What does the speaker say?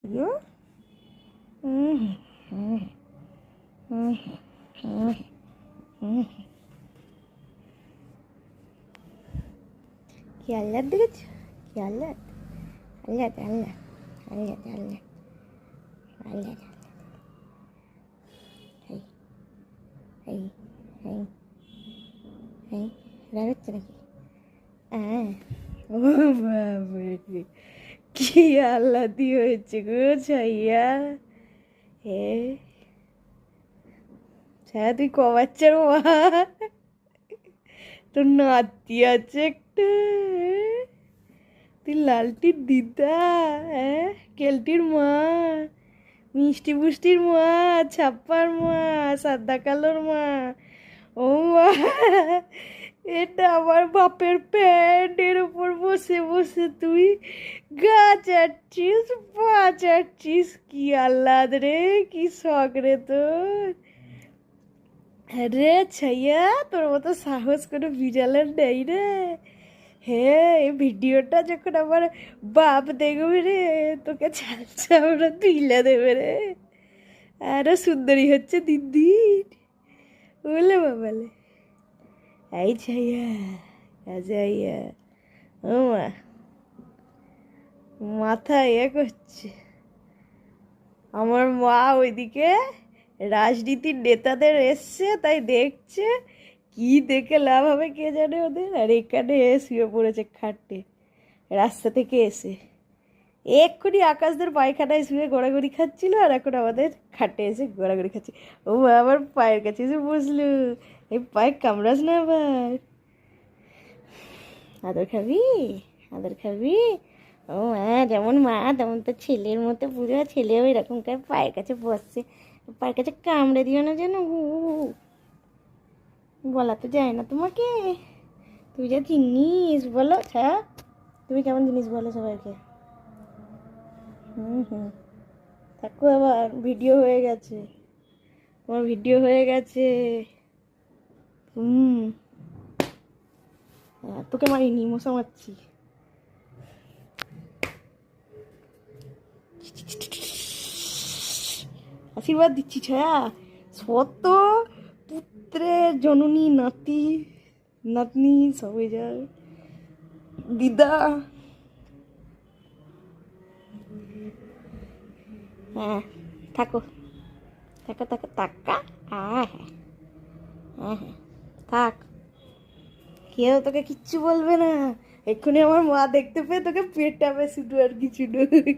ইয়ো হুম হুম হুম হুম হুম। কি আহ্লাদ দেখেছ, কি আহ্লাদ, আহ্লাদ আহ্লাদ আহ্লাদ আহ্লাদ আহ্লাদ। এই এই এই এই রাগ হচ্ছে নাকি? হ্যাঁ। ও বাবারে, কি আহ্লাদি হয়েছে গো ছাইয়া। হে ছায়া, তুই ক বাচ্চার মা? তোর নাতি আছে একটা, তুই লালটির দিদা, হ্যাঁ কেলটির মা, মিষ্টি পুষ্টির মা, ছাপ্পার মা, সাদা কালোর মা। ও মা, এটা আমার বাপের প্যান্টের উপর বসে বসে তুই গা চাটছিস, পা চাটছিস, কি আহ্লাদ রে, কি শখ রে তোর। আরে ছাইয়া, তোর মতো সাহস করে বিড়ালের নেই রে। হ্যাঁ, এই ভিডিওটা যখন আমার বাপ দেখবে রে, তোকে ছাড়ছাড়া তুইলা দেবে রে। আরো সুন্দরী হচ্ছে দিন দিন, বলে বাবালে। এই ছাইয়া, আজাইয়া, ও মা, মাথা করছে। আমার মা ওইদিকে রাজনীতির নেতাদের এসছে, তাই দেখছে। কি দেখে লাভ হবে কে জানে ওদের। আর এখানে শুয়ে পড়েছে খাটে, রাস্তা থেকে এসে এক্ষুনি আকাশদের পায়খানায় শুয়ে গড়াগড়ি খাচ্ছিল, আর এখন আমাদের খাটে এসে গড়াগড়ি খাচ্ছে। ও আবার পায়ের কাছে এসে বসলো। এই পায়ে কামড়াস না আবার। আদর খাবি, আদর খাবি। ও হ্যাঁ, যেমন মা তেমন তো ছেলের মতো, পুরো ছেলেও এরকম করে পায়ের কাছে বসছে। পায়ের কাছে কামড়ে দিও না যেন, বলা তো যায় না তোমাকে। তুই যা জিনিস বলো, আচ্ছা তুমি কেমন জিনিস বলো সবাইকে। হুম হুম, থাকো, আবার ভিডিও হয়ে গেছে, তোমার ভিডিও হয়ে গেছে। হুম, তোকে মারিনি, মশা মারছি। আশীর্বাদ দিচ্ছি ছায়া, শত পুত্রের জননী, নাতি নাতনি সবাই যায়, দিদা। হ্যাঁ, থাকো থাকো থাকো থাকা। হ্যাঁ হ্যাঁ হ্যাঁ হ্যাঁ, থাক, কেউ তোকে কিচ্ছু বলবে না। এক্ষুনি আমার মা দেখতে পেয়ে তোকে পেটাবে শুধু, আর কিছু নয়।